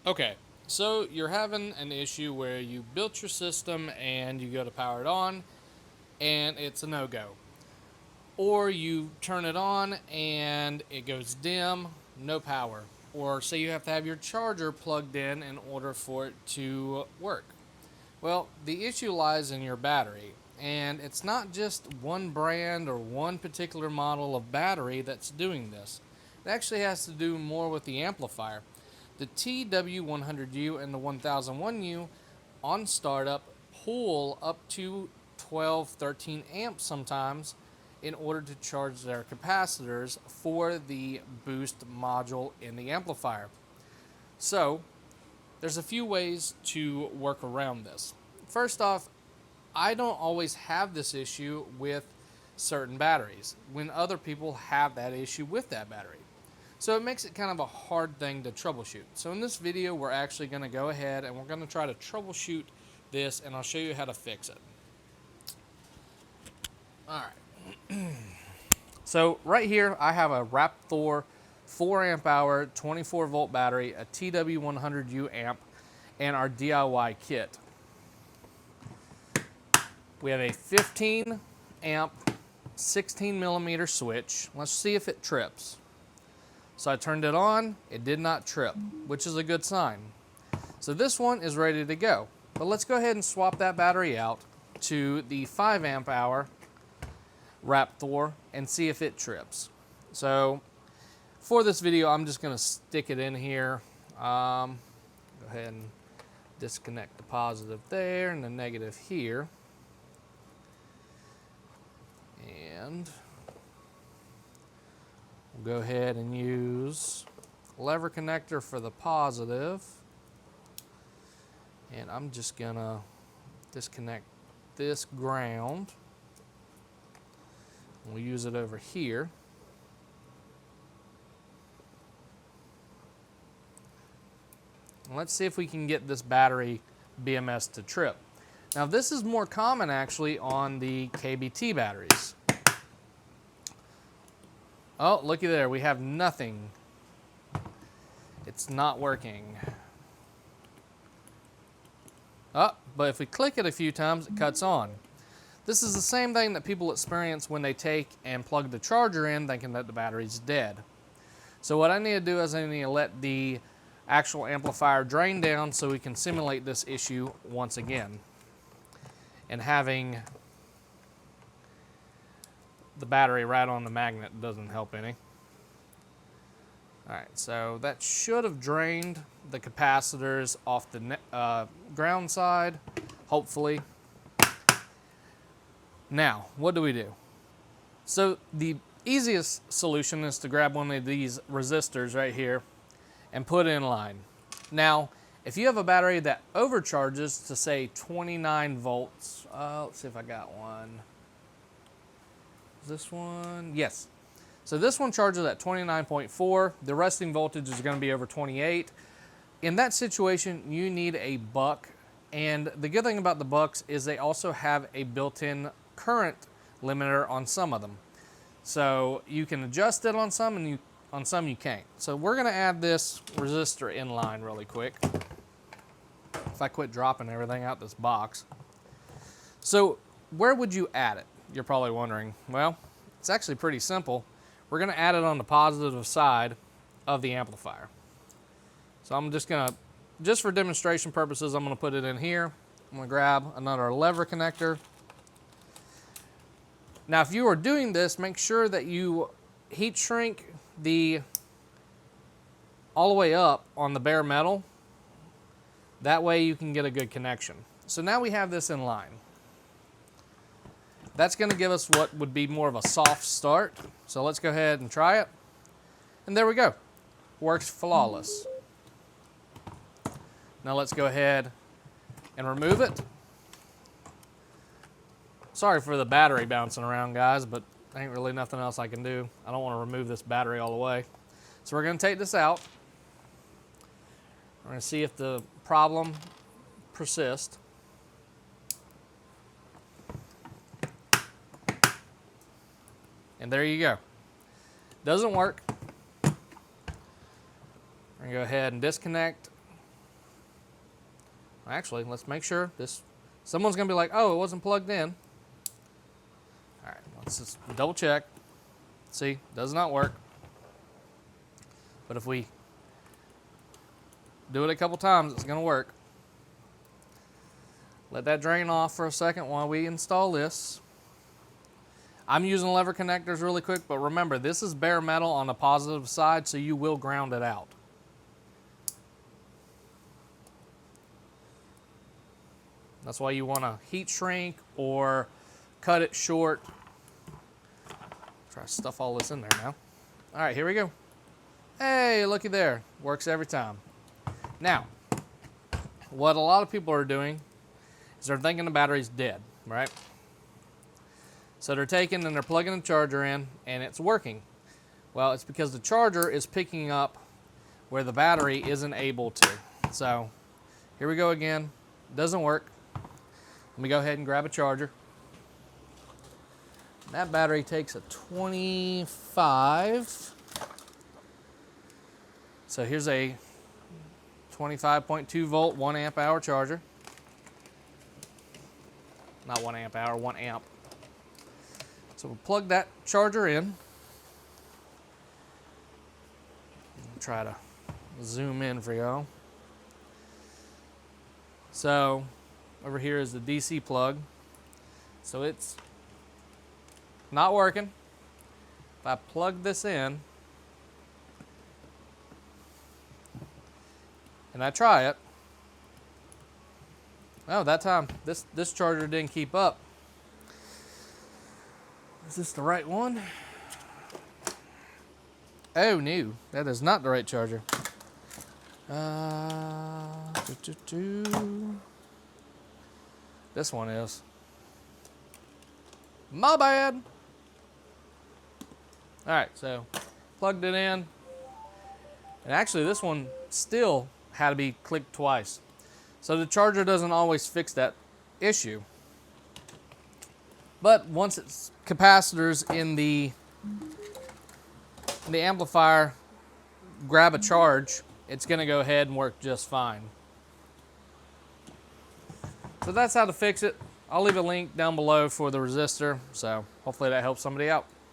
Okay, so you're having an issue where you built your system and you go to power it on and it's a no-go. Or you turn it on and it goes dim, no power. Or say you have to have your charger plugged in order for it to work. Well, the issue lies in your battery. And it's not just one brand or one particular model of battery that's doing this. It actually has to do more with the amplifier. The TW100U and the 1001U on startup pull up to 12, 13 amps sometimes in order to charge their capacitors for the boost module in the amplifier. So, there's a few ways to work around this. First off, I don't always have this issue with certain batteries when other people have that issue with that battery. So it makes it kind of a hard thing to troubleshoot. So in this video, we're actually going to go ahead and we're going to try to troubleshoot this, and I'll show you how to fix it. Alright. So right here, I have a Raptor 4 amp hour 24 volt battery, a TW100U amp, and our DIY kit. We have a 15 amp 16 millimeter switch. Let's see if it trips. So I turned it on, it did not trip, which is a good sign. So this one is ready to go. But let's go ahead and swap that battery out to the 5 amp hour Raptor and see if it trips. So for this video, I'm just going to stick it in here. Go ahead and disconnect the positive there and the negative here. And we'll go ahead and use lever connector for the positive. And I'm just gonna disconnect this ground. We'll use it over here. And let's see if we can get this battery BMS to trip. Now this is more common actually on the KBT batteries. Oh, looky there, we have nothing. It's not working. Oh, but if we click it a few times, it cuts on. This is the same thing that people experience when they take and plug the charger in thinking that the battery's dead. So what I need to do is I need to let the actual amplifier drain down so we can simulate this issue once again. And having the battery right on the magnet doesn't help any. Alright, so that should have drained the capacitors off the ground side, hopefully. Now, what do we do? So the easiest solution is to grab one of these resistors right here and put it in line. Now, if you have a battery that overcharges to say 29 volts, let's see if I got one. Is this one? Yes. So this one charges at 29.4. The resting voltage is going to be over 28. In that situation, you need a buck. And the good thing about the bucks is they also have a built-in current limiter on some of them. So you can adjust it on some and on some you can't. So we're going to add this resistor in line really quick. If I quit dropping everything out this box. So where would you add it? You're probably wondering. Well, it's actually pretty simple. We're going to add it on the positive side of the amplifier. So I'm just going to, just for demonstration purposes, I'm going to put it in here. I'm going to grab another lever connector. Now, if you are doing this, make sure that you heat shrink all the way up on the bare metal. That way you can get a good connection. So now we have this in line. That's going to give us what would be more of a soft start. So let's go ahead and try it. And there we go. Works flawless. Now let's go ahead and remove it. Sorry for the battery bouncing around, guys, but ain't really nothing else I can do. I don't want to remove this battery all the way. So we're going to take this out. We're going to see if the problem persists. And there you go. Doesn't work. We're going to go ahead and disconnect Actually, let's make sure this. Someone's gonna be like, "Oh, it wasn't plugged in." All right, let's just double check. See, does not work. But if we do it a couple times, it's gonna work. Let that drain off for a second while we install this. I'm using lever connectors really quick, but remember, this is bare metal on the positive side, so you will ground it out. That's why you want to heat shrink or cut it short. Try to stuff all this in there now. All right, here we go. Hey, looky there. Works every time. Now, what a lot of people are doing is they're thinking the battery's dead, right? So they're taking and they're plugging the charger in and it's working. Well, it's because the charger is picking up where the battery isn't able to. So here we go again. Doesn't work. Let me go ahead and grab a charger. That battery takes a 25. So here's a 25.2 volt, 1 amp hour charger. Not 1 amp hour, 1 amp. So we'll plug that charger in. Try to zoom in for y'all. So over here is the DC plug. So it's not working. If I plug this in and I try it, oh, that time this charger didn't keep up. Is this the right one? Oh no, that is not the right charger. This one is. My bad. All right, so plugged it in. And actually this one still had to be clicked twice. So the charger doesn't always fix that issue. But once it's capacitors in the amplifier grab a charge, it's gonna go ahead and work just fine. So that's how to fix it. I'll leave a link down below for the resistor, so hopefully that helps somebody out.